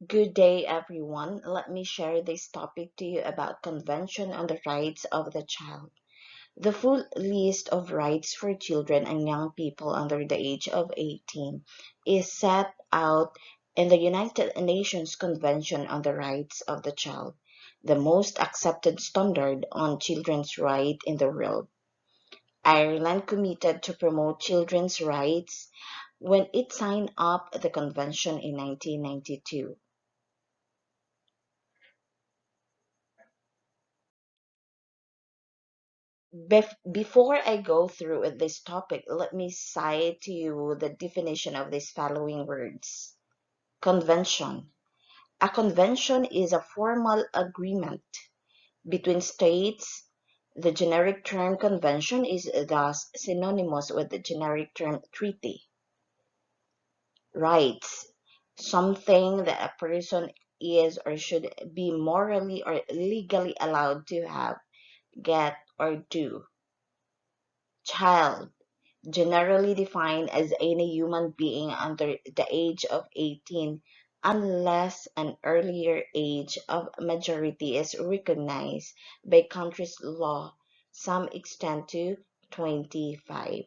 Good day, everyone. Let me share this topic to you about Convention on the Rights of the Child. The full list of rights for children and young people under the age of 18 is set out in the United Nations Convention on the Rights of the Child, the most accepted standard on children's rights in the world. Ireland committed to promote children's rights when it signed up the convention in 1992. Before I go through with this topic, let me cite to you the definition of these following words. Convention. A convention is a formal agreement between states. The generic term convention is thus synonymous with the generic term treaty. Rights. Something that a person is or should be morally or legally allowed to have, get, or do. Child, generally defined as any human being under the age of 18 unless an earlier age of majority is recognized by country's law, some extend to 25.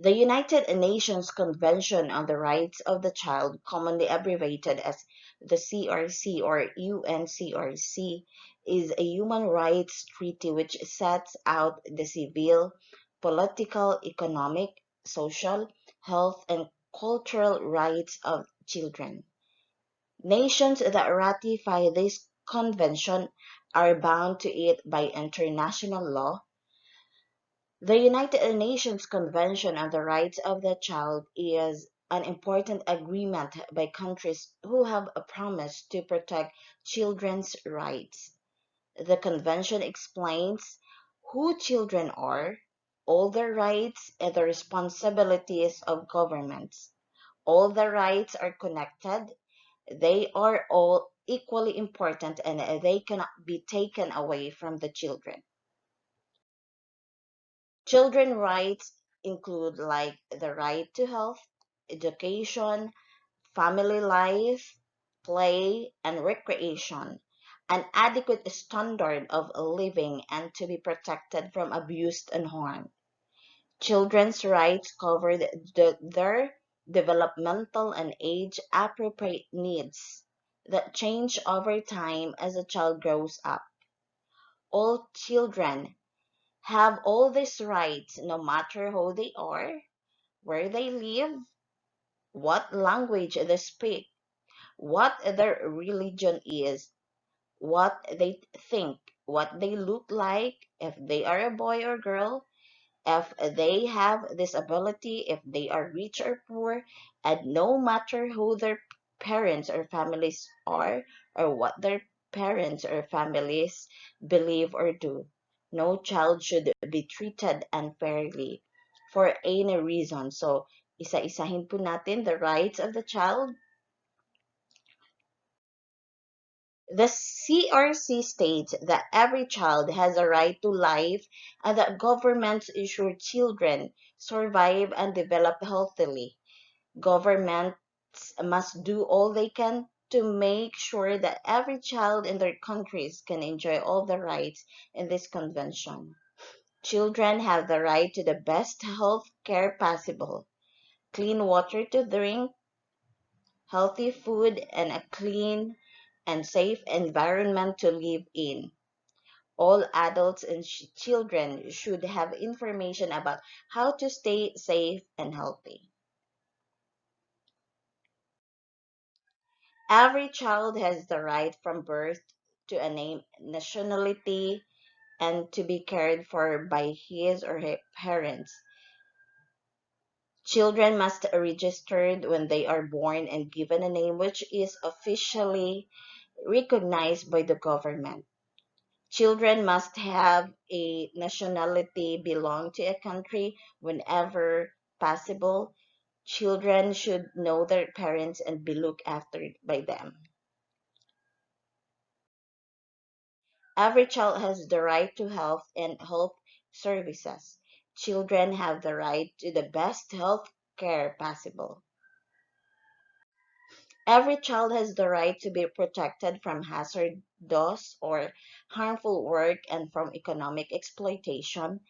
The United Nations Convention on the Rights of the Child, commonly abbreviated as the CRC or UNCRC, is a human rights treaty which sets out the civil, political, economic, social, health, and cultural rights of children. Nations that ratify this convention are bound to it by international law. The United Nations Convention on the Rights of the Child is an important agreement by countries who have a promise to protect children's rights. The convention explains who children are, all their rights, and the responsibilities of governments. All the rights are connected. They are all equally important and they cannot be taken away from the children. Children rights include like the right to health, education, family life, play, and recreation, an adequate standard of living, and to be protected from abuse and harm. Children's rights cover their developmental and age-appropriate needs that change over time as a child grows up. All children have all these rights no matter who they are, where they live, what language they speak, what their religion is, what they think, what they look like, if they are a boy or girl, if they have disability, if they are rich or poor, and no matter who their parents or families are or what their parents or families believe or do. No child should be treated unfairly for any reason. So, isa-isahin po natin the rights of the child. The CRC states that every child has a right to life and that governments ensure children survive and develop healthily. Governments must do all they can to make sure that every child in their countries can enjoy all the rights in this convention. Children have the right to the best health care possible, clean water to drink, healthy food, and a clean and safe environment to live in. All adults and children should have information about how to stay safe and healthy. Every child has the right from birth to a name, nationality, and to be cared for by his or her parents. Children must be registered when they are born and given a name which is officially recognized by the government. Children must have a nationality, belong to a country whenever possible. Children should know their parents and be looked after by them. Every child has the right to health and health services. Children have the right to the best health care possible. Every child has the right to be protected from hazardous or harmful work and from economic exploitation.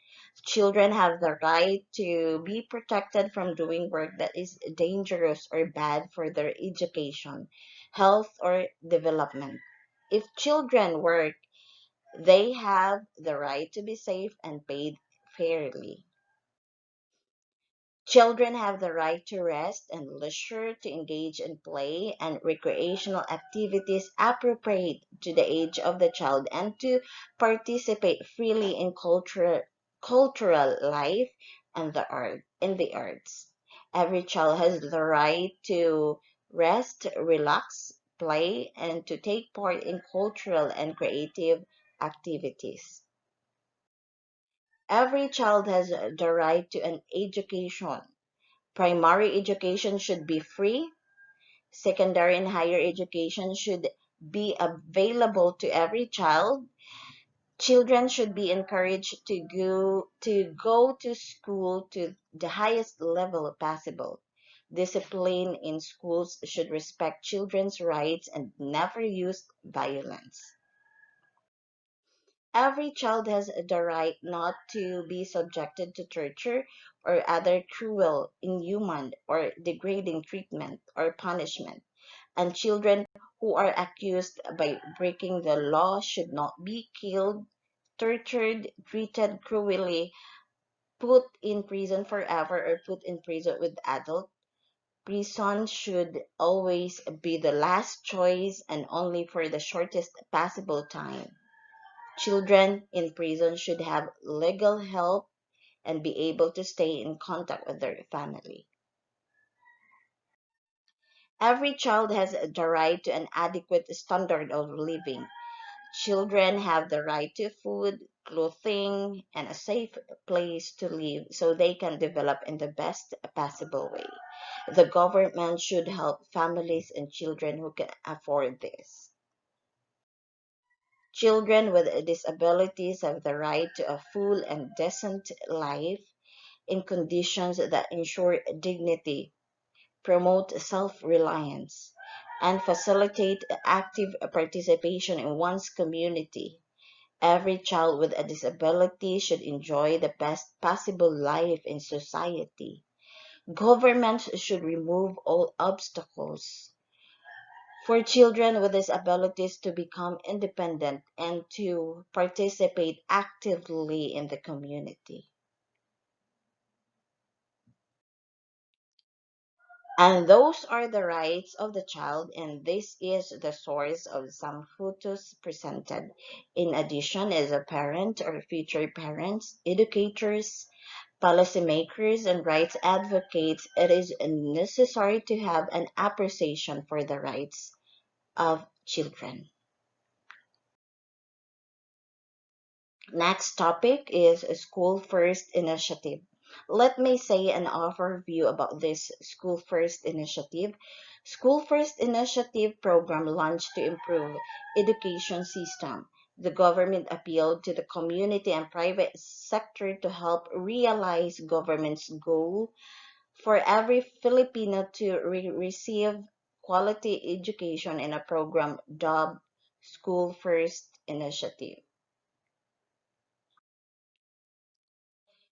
Children have the right to be protected from doing work that is dangerous or bad for their education, health, or development. If children work, they have the right to be safe and paid fairly. Children have the right to rest and leisure, to engage in play and recreational activities appropriate to the age of the child, and to participate freely in cultural life and in the arts. Every child has the right to rest, relax, play, and to take part in cultural and creative activities. Every child has the right to an education. Primary education should be free. Secondary and higher education should be available to every child. Children should be encouraged to go to school to the highest level possible. Discipline in schools should respect children's rights and never use violence. Every child has the right not to be subjected to torture or other cruel, inhuman, or degrading treatment or punishment, and children who are accused by breaking the law should not be killed, tortured, treated cruelly, put in prison forever, or put in prison with adult. Prison should always be the last choice and only for the shortest possible time. Children in prison should have legal help and be able to stay in contact with their family. Every child has the right to an adequate standard of living. Children have the right to food, clothing, and a safe place to live so they can develop in the best possible way. The government should help families and children who can afford this. Children with disabilities have the right to a full and decent life in conditions that ensure dignity, promote self-reliance, and facilitate active participation in one's community. Every child with a disability should enjoy the best possible life in society. Governments should remove all obstacles for children with disabilities to become independent and to participate actively in the community. And those are the rights of the child, and this is the source of some photos presented. In addition, as a parent or future parents, educators, policymakers, and rights advocates, it is necessary to have an appreciation for the rights of children. Next topic is a School First Initiative. Let me say an overview about this School First Initiative. School First Initiative program launched to improve education system. The government appealed to the community and private sector to help realize government's goal for every Filipino to receive quality education in a program dubbed School First Initiative.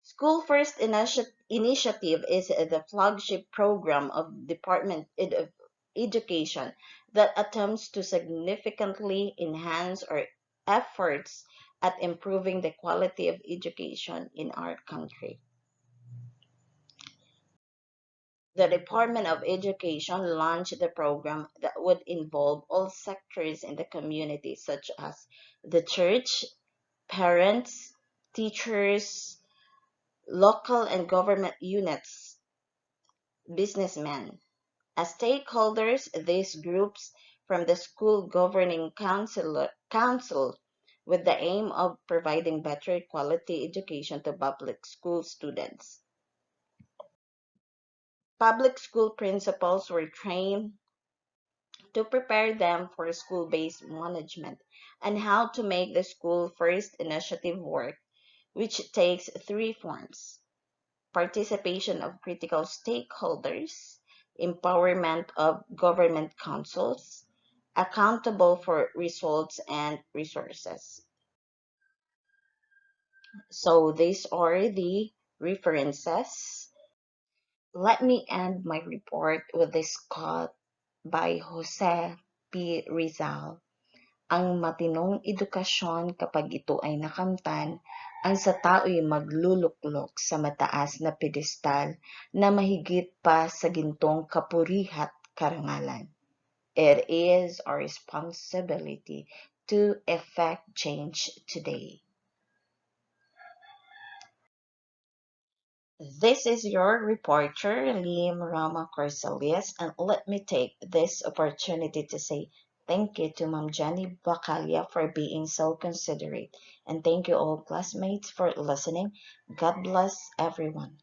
School First Initiative is the flagship program of Department of Education that attempts to significantly enhance our efforts at improving the quality of education in our country. The Department of Education launched the program that would involve all sectors in the community, such as the church, parents, teachers, local and government units, businessmen. As stakeholders, these groups from the school governing council with the aim of providing better quality education to public school students. Public school principals were trained to prepare them for school-based management and how to make the school first initiative work, which takes three forms: participation of critical stakeholders, empowerment of government councils, accountable for results and resources. So these are the references. Let me end my report with this quote by Jose P. Rizal. Ang matinong edukasyon kapag ito ay nakamtan, ang sa tao'y magluluklok sa mataas na pedestal na mahigit pa sa gintong kapurihat karangalan. It is our responsibility to effect change today. This is your reporter, Liam Rama Corsalias, and let me take this opportunity to say thank you to Ma'am Jenny Bacalia for being so considerate. And thank you all classmates for listening. God bless everyone.